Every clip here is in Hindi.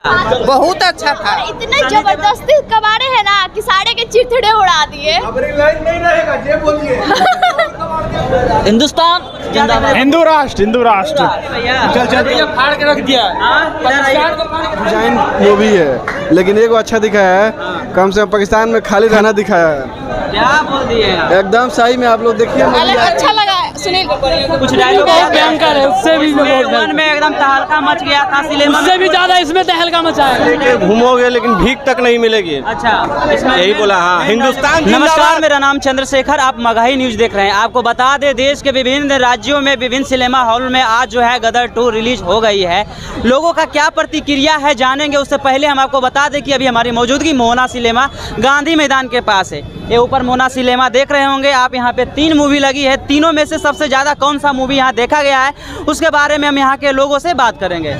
बहुत अच्छा था। इतने जबरदस्ती कबाड़े हैं ना कि सारे के चिड़चिड़े उड़ा दिए। नहीं रहेगा, ये बोलिए। हिंदुस्तान जिंदाबाद। हिंदू राष्ट्र चल चल फाड़ के रख दिया। डिजाइन मूवी है, लेकिन एक अच्छा दिखाया है, कम से कम पाकिस्तान में खाली रहना दिखाया है। क्या बोल दिए एकदम सही में आप लोग देखिए। अच्छा लगा सुनील। कुछ डायलॉग भयंकर है, उससे भी वन में एकदम तहलका मच गया था, सिनेमा उससे भी ज्यादा इसमें तहलका मचा है। घूमोगे लेकिन भीख तक नहीं मिलेगी। अच्छा इसमें यही बोला। हाँ, हिंदुस्तान नमस्कार, मेरा नाम चंद्रशेखर, आप मगही न्यूज देख रहे हैं। आपको बता दें, देश के विभिन्न राज्यों में विभिन्न सिनेमा हॉल में आज जो है गदर 2 रिलीज हो गई है। लोगों का क्या प्रतिक्रिया है जानेंगे। उससे पहले हम आपको बता दें कि अभी हमारी मौजूदगी मोना सिनेमा गांधी मैदान के पास है। ये ऊपर मोना सिनेमा देख रहे होंगे आप, यहाँ पे 3 मूवी लगी है। तीनों में से सबसे ज़्यादा कौन सा मूवी यहाँ देखा गया है, उसके बारे में हम यहाँ के लोगों से बात करेंगे।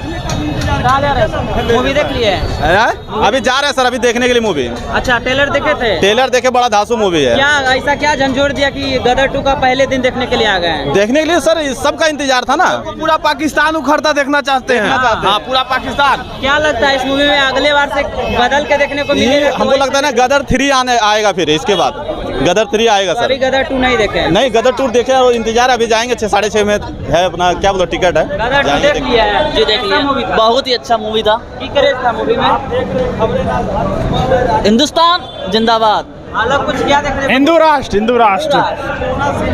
मूवी देख लिए? अभी जा रहे हैं सर, अभी देखने के लिए मूवी। अच्छा, ट्रेलर देखे थे? ट्रेलर देखे, बड़ा धांसू मूवी है। क्या ऐसा क्या झंझोड़ दिया कि गदर 2 का पहले दिन देखने के लिए आ गए हैं? देखने के लिए सर सबका इंतजार था ना। पूरा पाकिस्तान उखड़ता देखना चाहते हैं। हाँ, पूरा पाकिस्तान। क्या लगता है इस मूवी में अगले बार से बदल के देखने को मिलेगा? हमको लगता है ना गदर 3 आएगा, फिर इसके बाद गदर 3 आएगा सर। अभी गदर 2 नहीं देखे? नहीं, गदर 2 देखे और इंतजार अभी जाएंगे 6 साढ़े 6 में है अपना, क्या बोलो टिकट है। गदर 2 देख लिया है? जी देख लिया, मूवी था? बहुत ही अच्छा मूवी था। की क्रेज था मूवी में? हिंदुस्तान जिंदाबाद। अलग कुछ क्या देख रहे? हिंदू राष्ट्र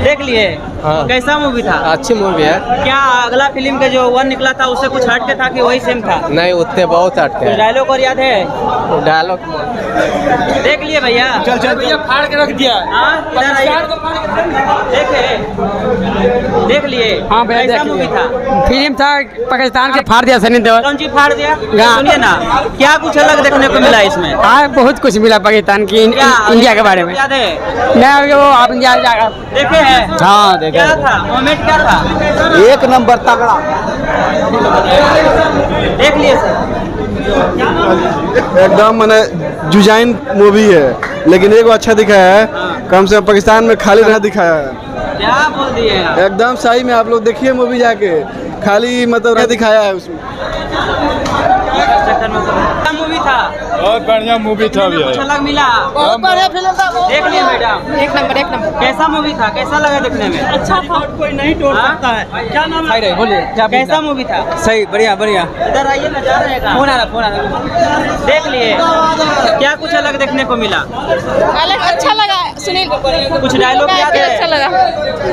देख लिए? कैसा मूवी था? अच्छी मूवी है। क्या अगला फिल्म का जो 1 निकला था उससे कुछ हट के था कि वही सेम था? नहीं, उतने बहुत हटके कुछ डायलॉग और याद है? डायलॉग देख लिए भैया? चल भैया फाड़ के रख दिया। हाँ, इधर आइए। देख लिए? हाँ भैया, कैसा देख मूवी लिए। था? फिल्म था, पाकिस्तान के फाड़ दिया सनी देओल। कौन चीज फाड़ दिया? सुनिए ना, क्या कुछ अलग देखने को मिला इसमें? हाँ, बहुत कुछ मिला पाकिस्तान की, इंडिया के बारे में। याद है? मैं वो आप देखे हैं? हाँ, देखे। क्या था मोमेंट, क्या था? एक नंबर तगड़ा। देख लिए सर? एकदम मैंने डिजाइन मूवी है, लेकिन एक अच्छा दिखाया है, कम से कम पाकिस्तान में खाली रहना दिखाया है। क्या बोल दिए आप? एकदम सही में आप लोग देखिए मूवी जाके, खाली मतलब क्या दिखाया है उसमें। क्या मूवी था? बहुत बढ़िया मूवी था भैया। कुछ अलग मिला? बहुत बढ़िया फिल्म था। देख लिए मैडम? एक नंबर। कैसा मूवी था? कैसा लगा देखने में? अच्छा था। कोई नहीं तोड़ सकता है। क्या नाम है? बोलिए, कैसा मूवी था? सही, बढ़िया बढ़िया। इधर आइए ना, जा रहे हैं? फोन आ रहा। देख लिए? क्या कुछ अलग देखने को मिला? अलग अच्छा लगा सुनील। कुछ डायलॉग याद है? अच्छा लगा।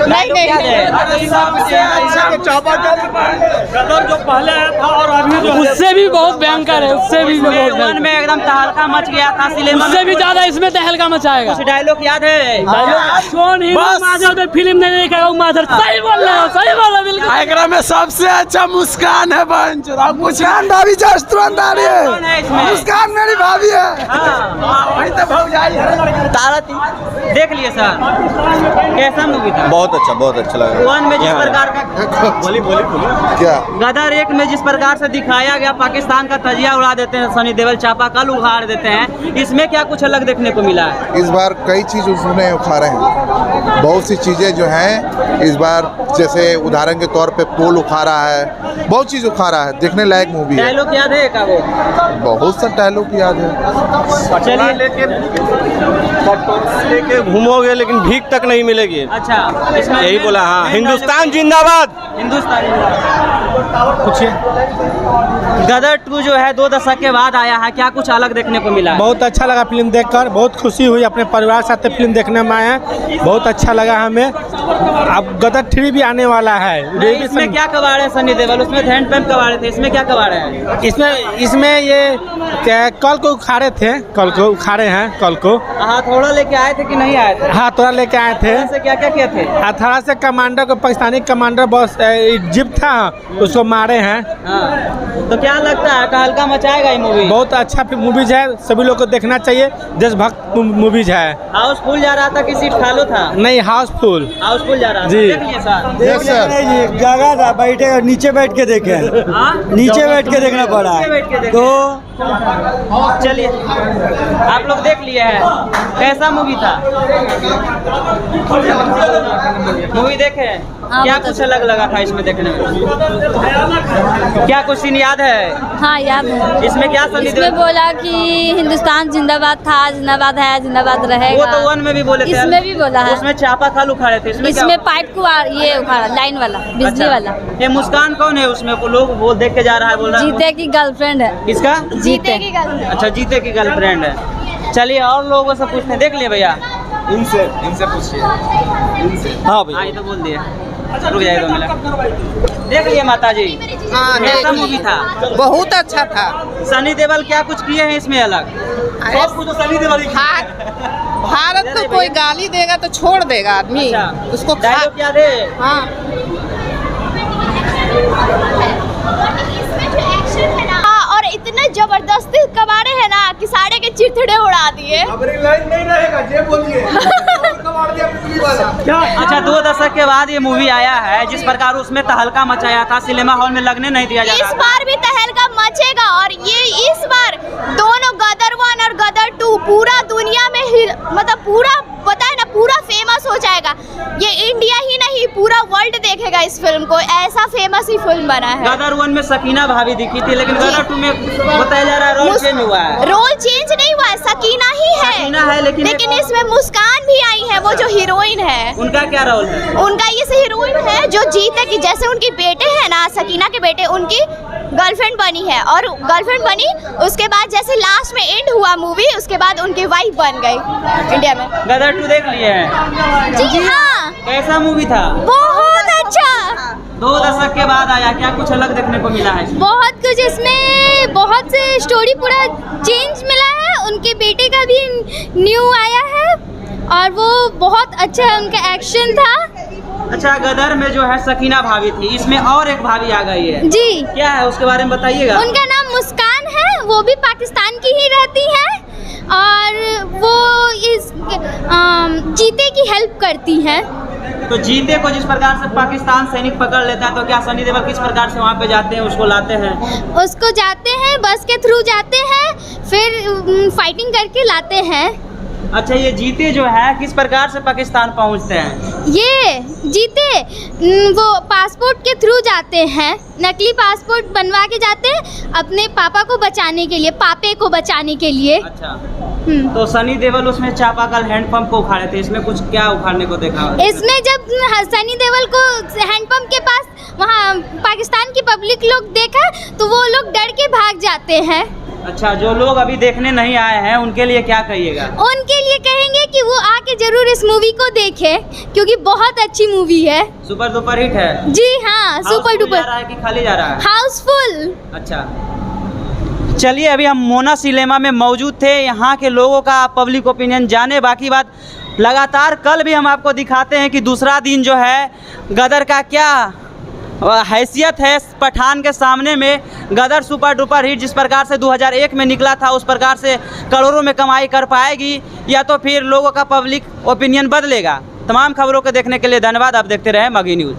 डायलॉग याद है? गदर जो पहले था और अभी जो उससे भी बहुत भयंकर है, उससे भी बहुत वन भयंकर। में एकदम तहलका मच गया था, सिनेमा उससे भी ज्यादा इसमें तहलका मचाएगा। कुछ डायलॉग याद है? कौन ही माधर में फिल्म नहीं देखेगा, माधर सही बोल रहे हो, सही बोल रहे हो बिल्कुल। आगरा में सबसे अच्छा मुस्कान है बंच। मुस्कान भाभी जस्ट तुरंत आ रही कौन है इसमें? मुस्कान मेरी भाभी है। हाँ। वही तो भौजाई है। तारा देख लिए सर? कैसा मूवी था? बहुत अच्छा लगा। वन में जिस प्रकार का बोली क्या गदर 1 में जिस प्रकार से दिखाया गया, पाकिस्तान का तजिया उड़ा देते हैं सनी देओल, चापाकल उखाड़ देते हैं, इसमें क्या कुछ अलग देखने को मिला है? इस बार कई चीज़ उसने उखाड़े हैं, बहुत सी चीज़ें जो हैं इस बार, जैसे उदाहरण के तौर पे पोल उखाड़ा है, बहुत चीज़ उखाड़ा है, देखने लायक मूवी है। डायलॉग याद है का वो? बहुत सा डायलॉग याद है। चलिए। लेके घूमोगे लेकिन भीख तक नहीं मिलेगी। अच्छा, इसमें यही बोला। हाँ, हिंदुस्तान जिंदाबाद। हिंदुस्तान कुछ गदर 2 जो है 2 दशक के बाद आया है, क्या कुछ अलग देखने को मिला है? बहुत अच्छा लगा फिल्म देखकर, बहुत खुशी हुई, अपने परिवार के साथ फिल्म देखने में आए हैं, बहुत अच्छा लगा हमें। अब गदर 3 भी आने वाला है। इसमें क्या कबाड़ है सनी देओल? उसमें हैंड पंप कबाड़े थे, इसमें क्या कबाड़ है? इसमें ये कल को उखाड़े थे, कल को उखाड़े हैं कल को। हाँ, थोड़ा लेके आए थे कि नहीं आए थे? हाँ, थोड़ा लेके आए थे। से क्या क्या किए थे? हथौड़ा से कमांडर को, पाकिस्तानी कमांडर बॉस जिप था, उसको मारे हैं। हाँ, तो क्या लगता है तहलका मचाएगा ये मूवी? बहुत अच्छा मूवीज है, सभी लोग को देखना चाहिए, देशभक्त मूवीज है। हाउसफुल जा रहा था कि सीट खाली था? नहीं, हाउसफुल हाउसफुल जा रहा था। जी। देख लिए सर? Yes sir. जगह था, बैठे नीचे बैठ के देखे, हाँ? नीचे बैठ के देखना पड़ा नीचे बैठ के देखे। तो चलिए, आप लोग देख लिए हैं, कैसा मूवी था? मूवी देखे? हाँ, क्या बहुत कुछ अलग लगा था इसमें देखने में? क्या कुछ सीन याद है? हाँ याद है। इसमें क्या सनी इसमें देओल? बोला कि हिंदुस्तान जिंदाबाद था, जिंदाबाद है, जिंदाबाद वो रहेगा। तो वन में भी बोले थे। इसमें भी बोला है। उसमें चापा खाल उखाड़े थे। इसमें इसमें पाइप को ये उखाड़ा, लाइन वाला, बिजली वाला। ये मुस्कान कौन है उसमें? वो लोग वो देख के जा रहा है, बोल रहा है जीते की गर्लफ्रेंड है। किसका? जीते की गर्लफ्रेंड। अच्छा, जीते की गर्लफ्रेंड है। चलिए और लोगों से पूछते हैं। देख लिए भैया? इनसे पूछिए। हाँ हाँ, ये तो बोल दिए। रुक जाइए 2 मिनट। देख लिए माता जी? कैसा मूवी था? बहुत अच्छा था। सनी देओल क्या कुछ किए हैं इसमें अलग? भारत को कोई गाली देगा तो छोड़ देगा आदमी। अच्छा, उसको खा। डायलॉग याद है? हाँ हाँ, और इतना जबरदस्ती कबाड़े है ना कि सारे के चिड़चिड़े उड़ा दिए। अच्छा, 2 दशक के बाद ये मूवी आया है। जिस प्रकार उसमें तहलका मचाया था, सिनेमा हॉल में लगने नहीं दिया जा इस रहा था। बार भी तहलका मचेगा और ये इस बार दोनों गदर 1 और गदर 2 पूरा दुनिया में मतलब पूरा पता है ना, पूरा फेमस हो जाएगा। ये इंडिया ही नहीं पूरा वर्ल्ड देखेगा इस फिल्म को। ऐसा फेमस ही फिल्म बना है। गदर 1 में सकीना भाभी दिखी थी, लेकिन गदर 2 में बताया जा रहा है रोल चेंज हुआ है। रोल चेंज नहीं हुआ है, सकीना ही है। सकीना है, लेकिन इसमें मुस्कान भी आई है, वो जो हीरोइन है। उनका क्या रोल है? उनका ये हीरोइन है जो जीते की, जैसे उनकी बेटे है ना, सकीना के बेटे, उनकी गर्लफ्रेंड बनी है। और गर्लफ्रेंड बनी उसके बाद जैसे लास्ट में एंड हुआ मूवी, उसके बाद उनकी वाइफ बन गई इंडिया में। गदर 2 देख लिए हैं? जी हाँ, कैसा मूवी था? बहुत अच्छा। 2 दशक के बाद आया, क्या कुछ अलग देखने को मिला है इसमें? बहुत कुछ इसमें, बहुत से स्टोरी पूरा चेंज मिला है। उनके बेटे का भी न्यू आया है और वो बहुत अच्छा उनका एक्शन था। अच्छा, गदर में जो है सकीना भाभी थी, इसमें और एक भाभी आ गई है जी। क्या है उसके बारे में बताइएगा? उनका नाम मुस्कान है, वो भी पाकिस्तान की ही रहती है और वो इस जीते की हेल्प करती है। तो जीते को जिस प्रकार से पाकिस्तान सैनिक पकड़ लेता है, तो क्या सनी देओल किस प्रकार से वहाँ पे जाते हैं, उसको लाते हैं? उसको जाते हैं, बस के थ्रू जाते हैं, फिर फाइटिंग करके लाते हैं। अच्छा, ये जीते जो है किस प्रकार से पाकिस्तान पहुँचते हैं? ये जीते वो पासपोर्ट के थ्रू जाते हैं, नकली पासपोर्ट बनवा के जाते हैं अपने पापा को बचाने के लिए, पापे को बचाने के लिए। अच्छा, तो सनी देओल उसमें चापाकल हैंडपंप को उखाड़े थे, इसमें कुछ क्या उखाड़ने को देखा? इसमें जब सनी देओल को हैंडपंप के पास वहाँ पाकिस्तान की पब्लिक लोग देखा तो वो लोग डर के भाग जाते हैं। अच्छा, जो लोग अभी देखने नहीं आए हैं उनके लिए क्या कहिएगा? उनके लिए कहेंगे कि वो आके जरूर इस मूवी को देखें, क्योंकि बहुत अच्छी मूवी है। सुपर डुपर हिट है? जी हाँ, सुपर डुपर। जा रहा है कि खाली जा रहा है? हाउसफुल। अच्छा, चलिए अभी हम मोना सिनेमा में मौजूद थे, यहाँ के लोगों का पब्लिक ओपिनियन जाने। बाकी बात लगातार कल भी हम आपको दिखाते हैं कि दूसरा दिन जो है गदर का क्या हैसियत है पठान के सामने में। गदर सुपर डुपर हिट जिस प्रकार से 2001 में निकला था, उस प्रकार से करोड़ों में कमाई कर पाएगी, या तो फिर लोगों का पब्लिक ओपिनियन बदलेगा। तमाम खबरों को देखने के लिए धन्यवाद। आप देखते रहे मगही न्यूज़।